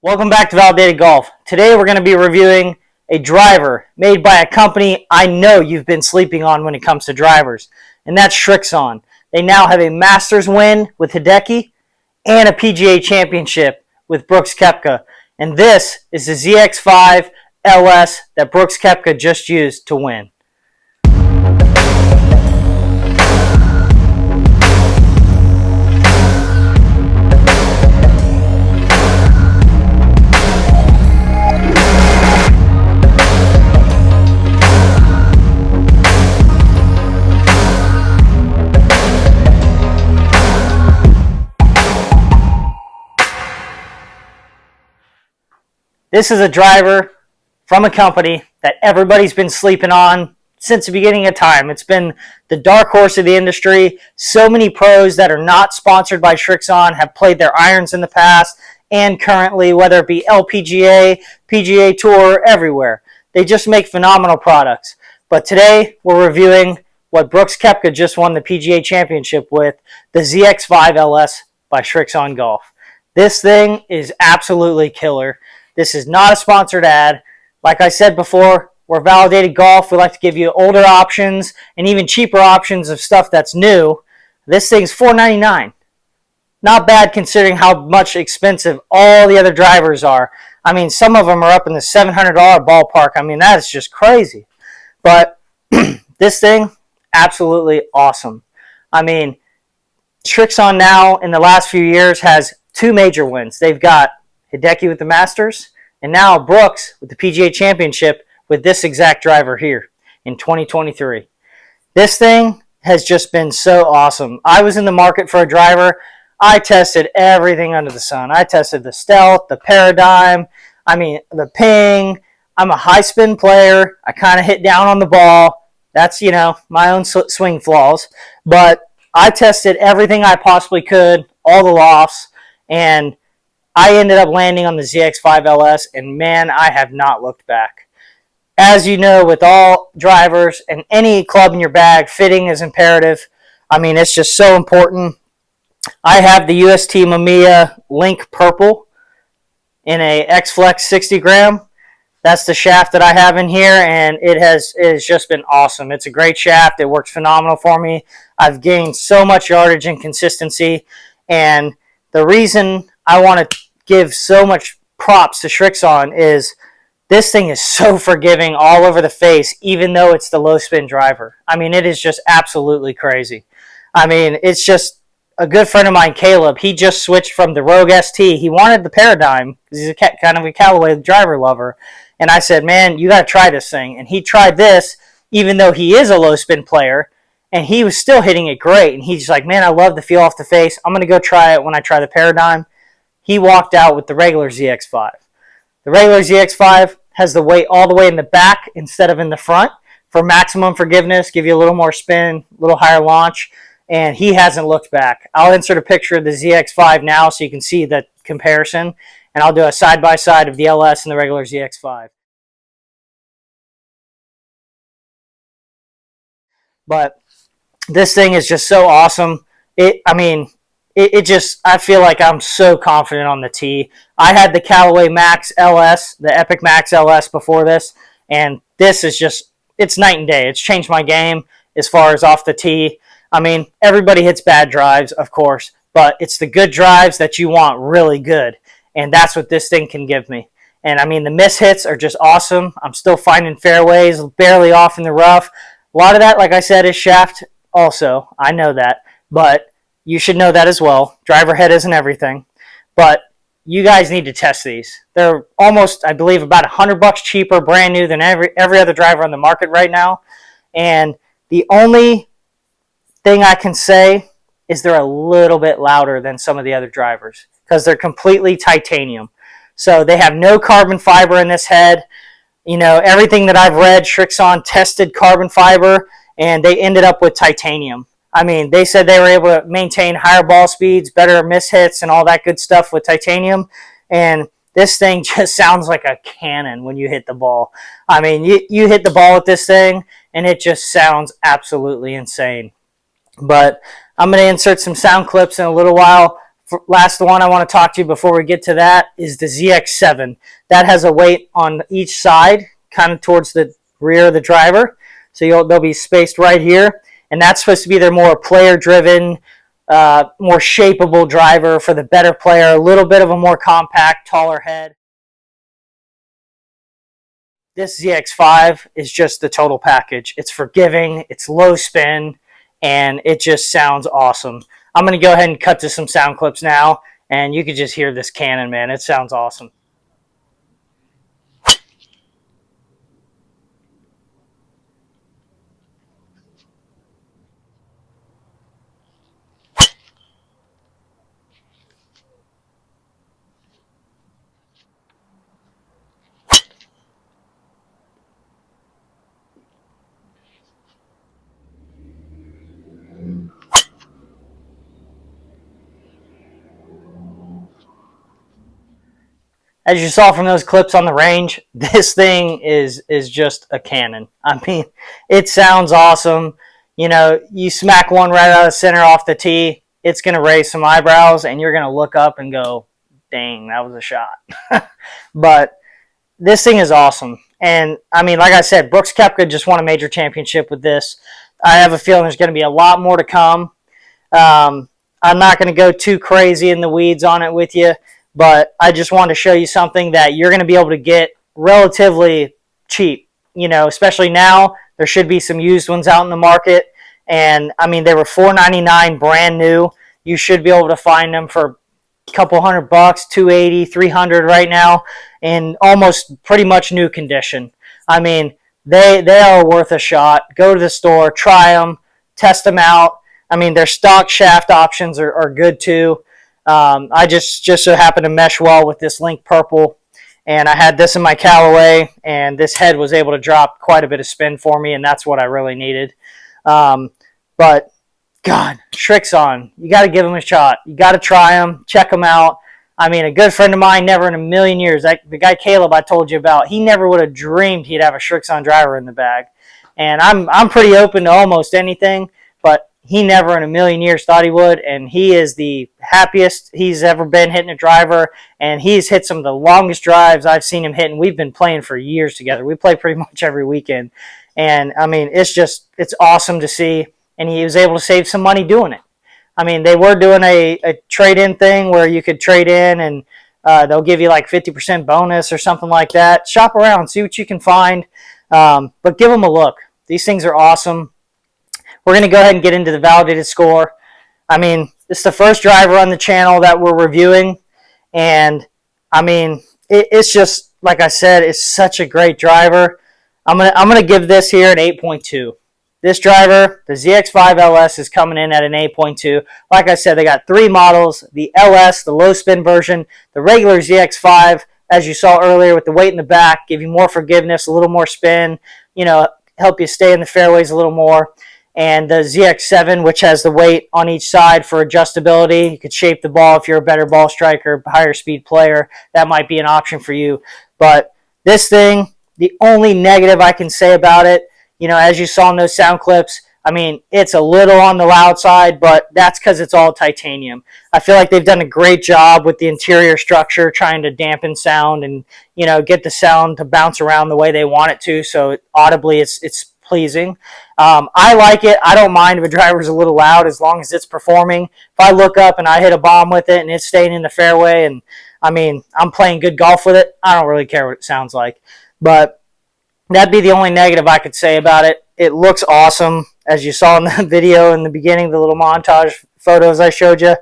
Welcome back to Validated Golf. Today we're going to be reviewing a driver made by a company I know you've been sleeping on when it comes to drivers, and that's Srixon. They now have a Masters win with Hideki and a PGA Championship with Brooks Koepka, and this is the ZX5 LS that Brooks Koepka just used to win. This is a driver from a company that everybody's been sleeping on since the beginning of time. It's been the dark horse of the industry. So many pros that are not sponsored by Srixon have played their irons in the past and currently, whether it be LPGA, PGA Tour, everywhere. They just make phenomenal products. But today, we're reviewing what Brooks Koepka just won the PGA Championship with, the ZX5 LS by Srixon Golf. This thing is absolutely killer. This is not a sponsored ad. Like I said before, we're Validated Golf. We like to give you older options and even cheaper options of stuff that's new. This thing's $499. Not bad considering how much expensive all the other drivers are. I mean, some of them are up in the $700 ballpark. I mean, that is just crazy. But this thing, absolutely awesome. I mean, Srixon now in the last few years has two major wins. They've got Hideki with the Masters, and now Brooks with the PGA Championship with this exact driver here in 2023. This thing has just been so awesome. I was in the market for a driver. I tested everything under the sun. I tested the Stealth, the Paradigm, the Ping. I'm a high spin player. I kind of hit down on the ball. That's, my own swing flaws. But I tested everything I possibly could, all the lofts, and I ended up landing on the ZX5 LS, and man, I have not looked back. As you know, with all drivers and any club in your bag, fitting is imperative. I mean, it's just so important. I have the UST Mamiya Link Purple in a X-Flex 60 gram. That's the shaft that I have in here, and it has just been awesome. It's a great shaft. It works phenomenal for me. I've gained so much yardage and consistency, and the reason I want to give so much props to Srixon is this thing is so forgiving all over the face, even though it's the low spin driver. I mean, it is just absolutely crazy. I mean, it's just a good friend of mine, Caleb. He just switched from the Rogue ST. He wanted the Paradigm because he's kind of a Callaway driver lover. And I said, man, you got to try this thing. And he tried this, even though he is a low spin player, and he was still hitting it great. And he's like, man, I love the feel off the face. I'm going to go try it when I try the Paradigm. He walked out with the regular ZX5. The regular ZX5 has the weight all the way in the back instead of in the front for maximum forgiveness, give you a little more spin, a little higher launch, and he hasn't looked back. I'll insert a picture of the ZX5 now so you can see the comparison, and I'll do a side-by-side of the LS and the regular ZX5. But this thing is just so awesome. I feel like I'm so confident on the tee. I had the Callaway Max LS, the Epic Max LS before this, and this is just, it's night and day. It's changed my game as far as off the tee. I mean, everybody hits bad drives, of course, but it's the good drives that you want really good, and that's what this thing can give me. And I mean, the miss hits are just awesome. I'm still finding fairways, barely off in the rough. A lot of that, like I said, is shaft also. I know that, but you should know that as well. Driver head isn't everything. But you guys need to test these. They're almost, I believe, about $100 cheaper, brand new, than every other driver on the market right now. And the only thing I can say is they're a little bit louder than some of the other drivers because they're completely titanium. So they have no carbon fiber in this head. Everything that I've read, Srixon tested carbon fiber, and they ended up with titanium. I mean, they said they were able to maintain higher ball speeds, better miss hits, and all that good stuff with titanium. And this thing just sounds like a cannon when you hit the ball. I mean, you hit the ball with this thing, and it just sounds absolutely insane. But I'm going to insert some sound clips in a little while last one I want to talk to you before we get to that is the ZX7. That has a weight on each side, kind of towards the rear of the driver. So they'll be spaced right here. And that's supposed to be their more player-driven, more shapeable driver for the better player, a little bit of a more compact, taller head. This ZX5 is just the total package. It's forgiving, it's low spin, and it just sounds awesome. I'm going to go ahead and cut to some sound clips now, and you can just hear this cannon, man. It sounds awesome. As you saw from those clips on the range, this thing is just a cannon. I mean, it sounds awesome. You know, you smack one right out of center off the tee, it's going to raise some eyebrows, and you're going to look up and go, dang, that was a shot. But this thing is awesome. And, I mean, like I said, Brooks Koepka just won a major championship with this. I have a feeling there's going to be a lot more to come. I'm not going to go too crazy in the weeds on it with you, but I just wanted to show you something that you're going to be able to get relatively cheap. You know, especially now, there should be some used ones out in the market. And, I mean, they were $499 brand new. You should be able to find them for a couple $100, $280, $300 right now, in almost pretty much new condition. I mean, they are worth a shot. Go to the store, try them, test them out. I mean, their stock shaft options are good too. I just so happened to mesh well with this Link Purple, and I had this in my Callaway, and this head was able to drop quite a bit of spin for me, and that's what I really needed. But, God, Srixon, you got to give them a shot. You got to try them, check them out. I mean, a good friend of mine, never in a million years, the guy Caleb I told you about, he never would have dreamed he'd have a Srixon driver in the bag. And I'm pretty open to almost anything, but he never in a million years thought he would, and he is the happiest he's ever been hitting a driver, and he's hit some of the longest drives I've seen him hit, and we've been playing for years together. We play pretty much every weekend, and, I mean, it's awesome to see, and he was able to save some money doing it. I mean, they were doing a trade-in thing where you could trade in, and they'll give you like 50% bonus or something like that. Shop around, see what you can find, but give them a look. These things are awesome. We're going to go ahead and get into the validated score. I mean, this is the first driver on the channel that we're reviewing. And, I mean, it's just, like I said, it's such a great driver. I'm gonna give this here an 8.2. This driver, the ZX5 LS, is coming in at an 8.2. Like I said, they got 3 models. The LS, the low spin version, the regular ZX5, as you saw earlier with the weight in the back, give you more forgiveness, a little more spin, you know, help you stay in the fairways a little more. And the ZX7, which has the weight on each side for adjustability. You could shape the ball if you're a better ball striker, higher speed player. That might be an option for you. But this thing, the only negative I can say about it, you know, as you saw in those sound clips, I mean, it's a little on the loud side, but that's because it's all titanium. I feel like they've done a great job with the interior structure, trying to dampen sound and, you know, get the sound to bounce around the way they want it to, so audibly it's pleasing. I like it. I don't mind if a driver's a little loud as long as it's performing. If I look up and I hit a bomb with it and it's staying in the fairway, and I mean, I'm playing good golf with it, I don't really care what it sounds like. But that'd be the only negative I could say about it. It looks awesome, as you saw in the video in the beginning, the little montage photos I showed you.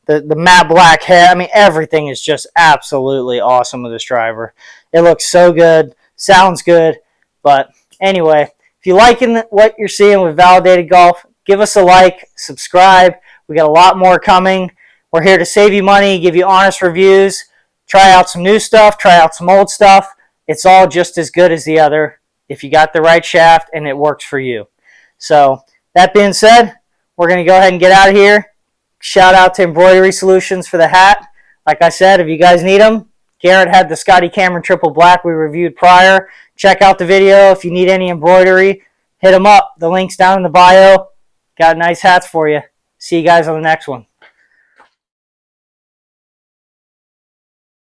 The matte black head, I mean, everything is just absolutely awesome with this driver. It looks so good, sounds good, but anyway, if you're liking what you're seeing with Validated Golf, give us a like, subscribe. We got a lot more coming. We're here to save you money, give you honest reviews, try out some new stuff, try out some old stuff. It's all just as good as the other if you got the right shaft and it works for you. So, that being said, we're going to go ahead and get out of here. Shout out to Embroidery Solutions for the hat. Like I said, if you guys need them, Garrett had the Scotty Cameron Triple Black we reviewed prior. Check out the video. If you need any embroidery, hit them up. The link's down in the bio. Got nice hats for you. See you guys on the next one.